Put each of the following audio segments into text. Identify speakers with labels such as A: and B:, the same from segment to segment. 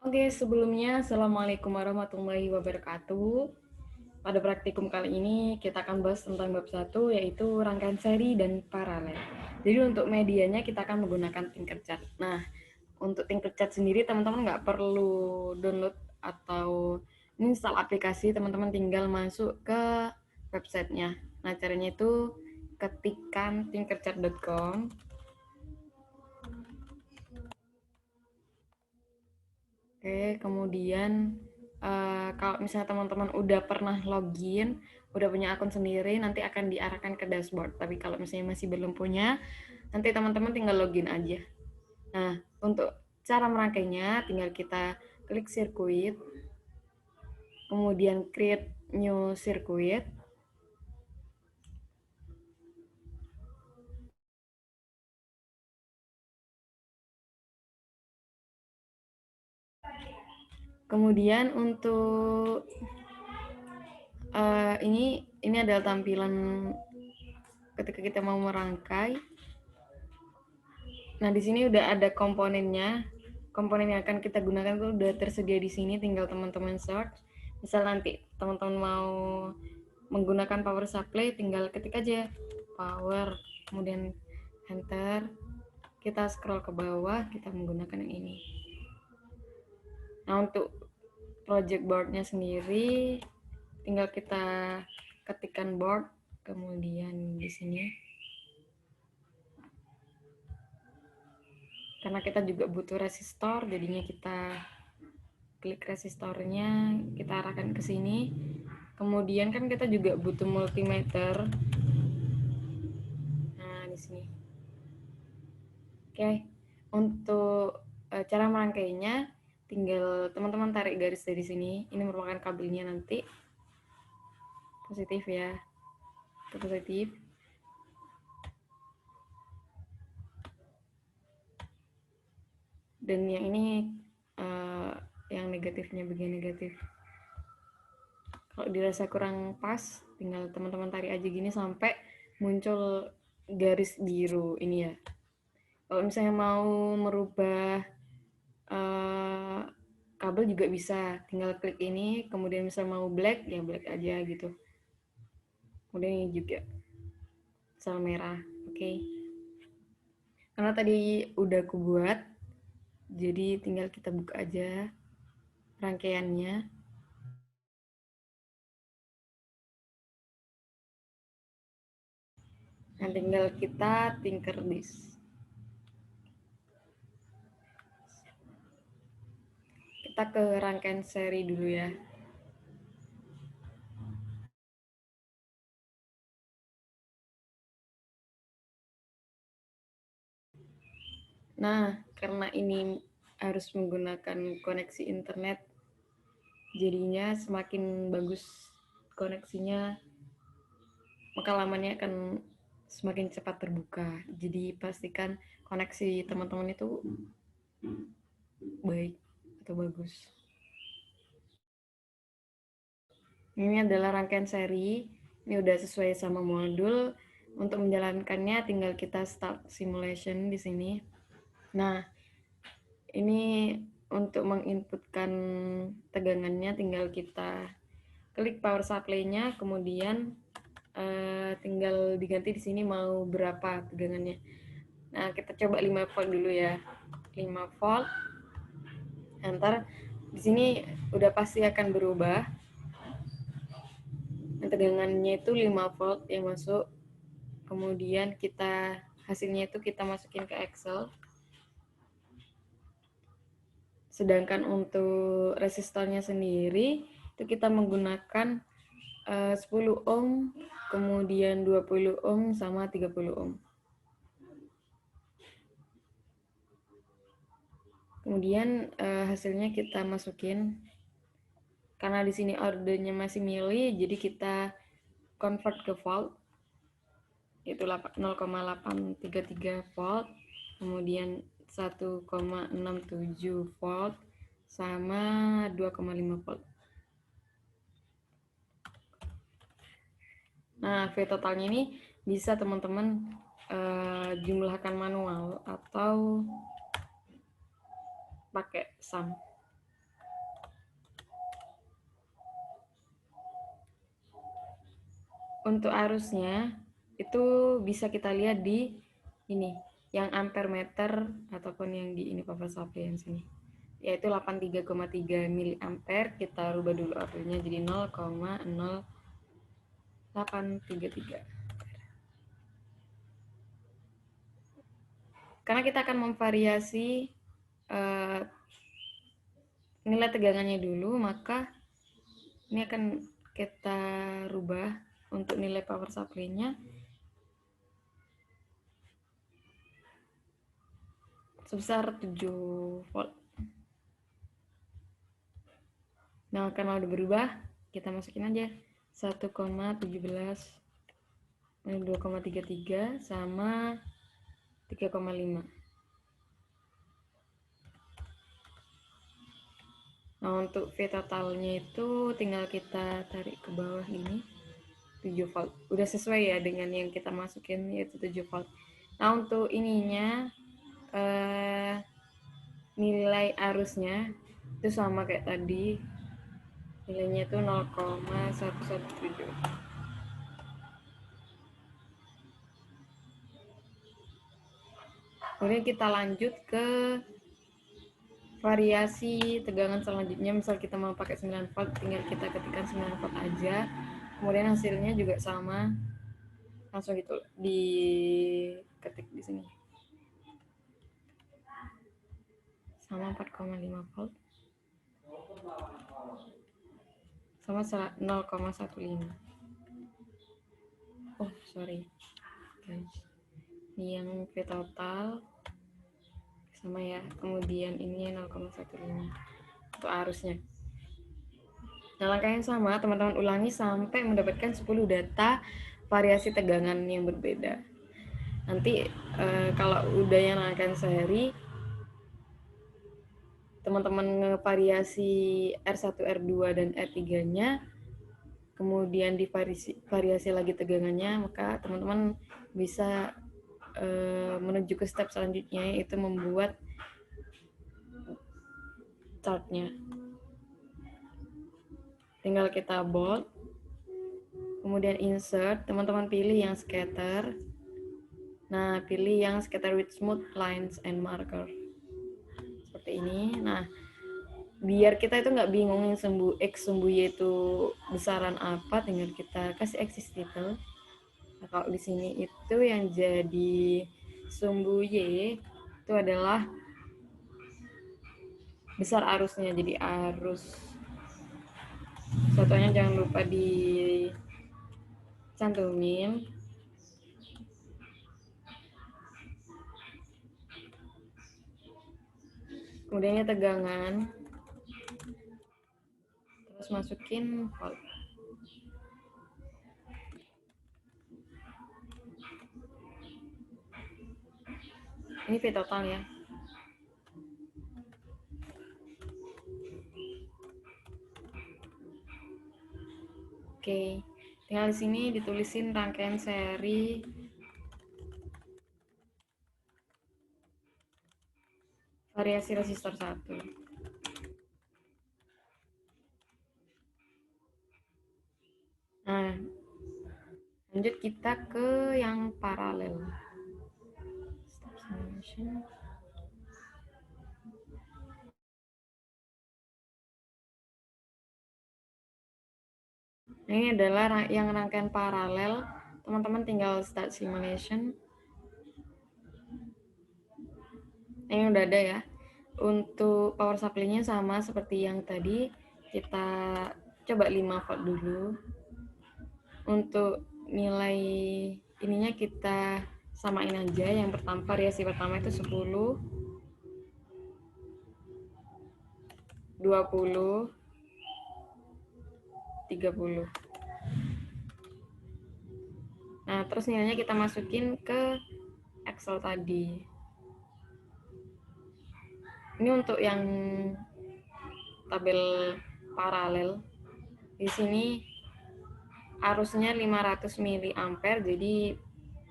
A: Oke, sebelumnya Assalamualaikum warahmatullahi wabarakatuh. Pada praktikum kali ini kita akan bahas tentang bab 1 yaitu rangkaian seri dan paralel. Jadi untuk medianya kita akan menggunakan Tinkercad. Nah, untuk Tinkercad sendiri teman-teman nggak perlu download atau install aplikasi, teman-teman tinggal masuk ke websitenya. Nah, caranya itu ketikkan tinkercad.com. Oke, kemudian kalau misalnya teman-teman udah pernah login, udah punya akun sendiri, nanti akan diarahkan ke dashboard. Tapi kalau misalnya masih belum punya, nanti teman-teman tinggal login aja. Nah, untuk cara merangkainya, tinggal kita klik circuit, kemudian create new circuit. Kemudian untuk ini adalah tampilan ketika kita mau merangkai. Nah, di sini udah ada komponennya. Komponen yang akan kita gunakan itu udah tersedia di sini, tinggal teman-teman search. Misal nanti teman-teman mau menggunakan power supply, tinggal ketik aja power, kemudian enter. Kita scroll ke bawah, kita menggunakan yang ini. Nah, untuk project boardnya sendiri, tinggal kita ketikkan board, kemudian di sini. Karena kita juga butuh resistor, jadinya kita klik resistornya, kita arahkan ke sini. Kemudian kan kita juga butuh multimeter. Nah, di sini. Oke. Untuk cara merangkainya, tinggal teman-teman tarik garis dari sini. Ini merupakan kabelnya nanti. Positif ya. Itu positif. Dan yang ini yang negatifnya, bagian negatif. Kalau dirasa kurang pas, tinggal teman-teman tarik aja gini sampai muncul garis biru ini ya. Kalau misalnya mau merubah kabel juga bisa, tinggal klik ini, kemudian misalnya mau black, ya black aja gitu. Kemudian ini juga sel merah, oke. Karena tadi udah aku buat, jadi tinggal kita buka aja rangkaiannya. Nah, tinggal kita tinker this. Kita ke rangkaian seri dulu ya. Nah, karena ini harus menggunakan koneksi internet, jadinya semakin bagus koneksinya, maka lamannya akan semakin cepat terbuka. Jadi pastikan koneksi teman-teman itu baik atau bagus. Ini adalah rangkaian seri. Ini udah sesuai sama modul. Untuk menjalankannya tinggal kita start simulation di sini. Nah, ini untuk menginputkan tegangannya tinggal kita klik power supply-nya, kemudian tinggal diganti di sini mau berapa tegangannya. Nah, kita coba 5 volt dulu ya. 5 volt. Ntar di sini udah pasti akan berubah. Tegangannya itu 5 volt yang masuk. Kemudian kita hasilnya itu kita masukin ke Excel. Sedangkan untuk resistornya sendiri itu kita menggunakan 10 ohm, kemudian 20 ohm sama 30 ohm. Kemudian hasilnya kita masukin. Karena di sini ordernya masih mili, jadi kita convert ke volt. Itu 0,833 volt, kemudian 1,67 volt sama 2,5 volt. Nah, V totalnya ini bisa teman-teman jumlahkan manual atau pakai sum. Untuk arusnya itu bisa kita lihat di ini, yang ampere meter ataupun yang di ini power supply yang sini, yaitu 83,3 mili ampere. Kita rubah dulu arusnya jadi 0,0833. Karena kita akan memvariasi nilai tegangannya dulu, maka ini akan kita rubah untuk nilai power supply-nya sebesar 7 volt. Nah, karena udah berubah, kita masukin aja 1,17 2,33 sama 3,5. Nah, untuk V totalnya itu tinggal kita tarik ke bawah gini, 7 volt. Udah sesuai ya dengan yang kita masukin, yaitu 7 volt. Nah, untuk ininya nilai arusnya itu sama kayak tadi, nilainya itu 0,117. Kemudian kita lanjut ke variasi tegangan selanjutnya. Misal kita mau pakai 9 volt, tinggal kita ketikkan 9 volt aja. Kemudian hasilnya juga sama, langsung gitu diketik di sini. Sama 4,5 volt. Sama 0,15. Oh, sorry guys. Ini yang V total sama ya, kemudian ini 0,15 untuk arusnya. Nah, langkah yang sama teman-teman ulangi sampai mendapatkan 10 data variasi tegangan yang berbeda. Nanti kalau udah yang rangkaian sehari, teman-teman ngevariasi R1, R2 dan R3-nya, kemudian divariasi lagi tegangannya, maka teman-teman bisa menuju ke step selanjutnya, yaitu membuat chartnya. Tinggal kita bold, kemudian insert, teman-teman pilih yang scatter. Nah, pilih yang scatter with smooth lines and marker. Seperti ini. Nah, biar kita itu nggak bingung yang sumbu X, sumbu Y itu besaran apa, tinggal kita kasih X is title. Nah, kalau di sini itu yang jadi sumbu Y itu adalah besar arusnya, jadi arus. Satuannya jangan lupa dicantumin. Kemudian tegangan, terus masukin volt. Ini V total ya. Oke, tinggal di sini ditulisin rangkaian seri variasi resistor 1. Nah, lanjut kita ke yang paralel. Nah, ini adalah yang rangkaian paralel. Teman-teman tinggal start simulation. Ini udah ada ya. Untuk power supply-nya sama seperti yang tadi. Kita coba 5 volt dulu. Untuk nilai ininya kita samain aja. Yang pertama, variasi pertama itu 10, 20, 30. Nah, terus nilainya kita masukin ke Excel tadi. Ini untuk yang tabel paralel. Di sini arusnya 500 mili ampere, jadi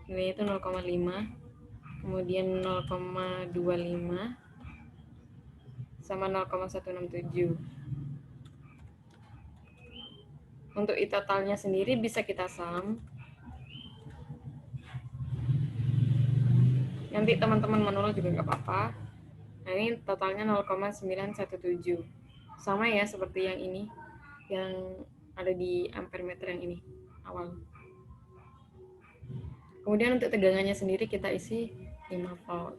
A: nilainya itu 0,5, kemudian 0,25 sama 0,167. Untuk I totalnya sendiri bisa kita sum. Nanti teman-teman menolak juga nggak apa-apa. Nah, ini totalnya 0,917. Sama ya seperti yang ini, yang ada di ampere meter yang ini awal. Kemudian untuk tegangannya sendiri kita isi 5 volt.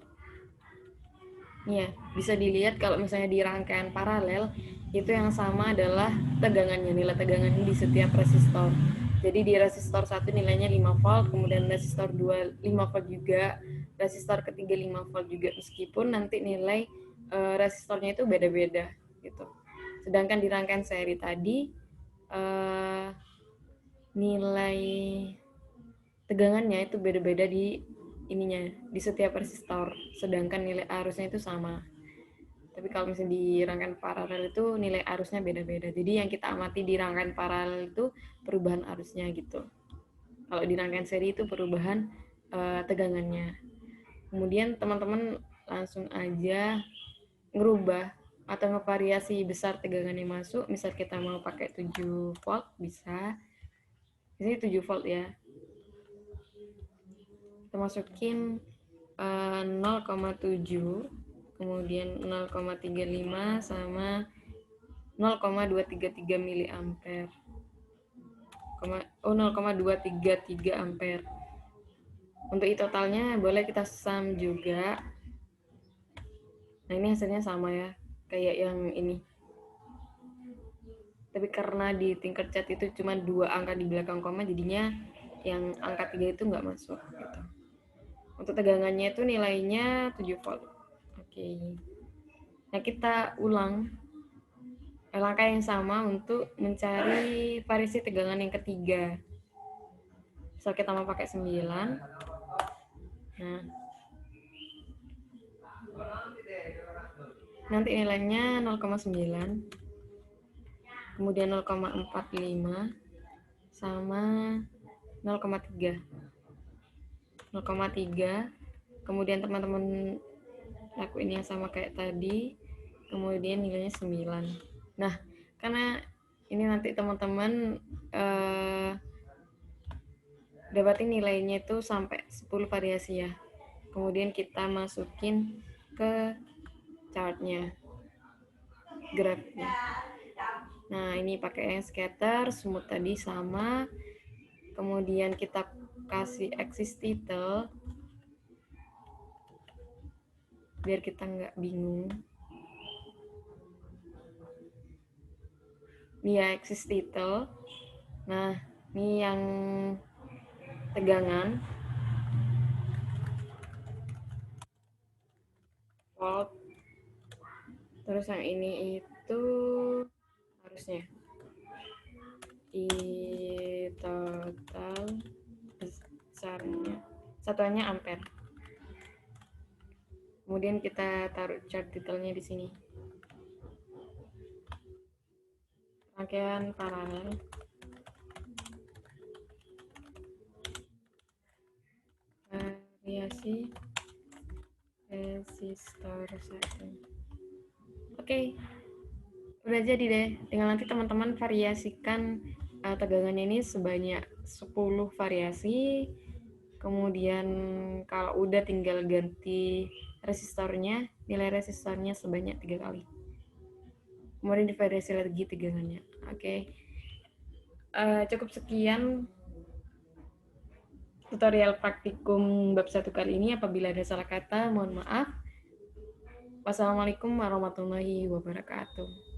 A: Nih ya, bisa dilihat kalau misalnya di rangkaian paralel, itu yang sama adalah tegangannya, nilai tegangannya di setiap resistor. Jadi di resistor 1 nilainya 5 volt, kemudian resistor 2 5 volt juga, resistor ketiga 5 volt juga, meskipun nanti nilai resistornya itu beda-beda gitu. Sedangkan di rangkaian seri tadi nilai tegangannya itu beda-beda di ininya, di setiap resistor, sedangkan nilai arusnya itu sama. Tapi kalau misalnya di rangkaian paralel itu nilai arusnya beda-beda. Jadi yang kita amati di rangkaian paralel itu perubahan arusnya gitu. Kalau di rangkaian seri itu perubahan tegangannya. Kemudian teman-teman langsung aja ngerubah atau ngevariasi besar tegangannya masuk. Misal kita mau pakai 7 volt bisa. Di sini 7 volt ya. Kita masukin 0,7, kemudian 0,35 sama 0,233 miliampere. 0,233 ampere. Untuk I totalnya boleh kita sum juga. Nah, ini hasilnya sama ya, kayak yang ini. Tapi karena di Tinkercad itu cuma 2 angka di belakang koma, jadinya yang angka 3 itu nggak masuk gitu. Untuk tegangannya itu nilainya 7 volt. Oke. Nah, kita ulang langkah yang sama untuk mencari variasi tegangan yang ketiga. So, kita mau pakai 9. Nah, nanti nilainya 0,9, kemudian 0,45 sama 0,3. 0,3, kemudian teman-teman lakuin yang sama kayak tadi, kemudian nilainya 9. Nah, karena ini nanti teman-teman dapatin nilainya itu sampai 10 variasi ya. Kemudian kita masukin ke chartnya, grafiknya. Nah, ini pakai yang scatter, smooth tadi sama. Kemudian kita kasih axis title biar kita nggak bingung. Ini ya axis title. Nah, ini yang tegangan volt. Terus yang ini itu harusnya I total besarnya, satuannya ampere. Kemudian kita taruh chart detailnya di sini. Rangkaian paralel. Variasi resistor 1. Oke. Udah jadi deh. Tinggal nanti teman-teman variasikan tegangannya ini sebanyak 10 variasi. Kemudian kalau udah tinggal ganti resistornya, nilai resistornya sebanyak 3 kali. Kemudian divariasi lagi tegangannya. Oke. Cukup sekian tutorial praktikum bab 1 kali ini. Apabila ada salah kata, mohon maaf. Wassalamualaikum warahmatullahi wabarakatuh.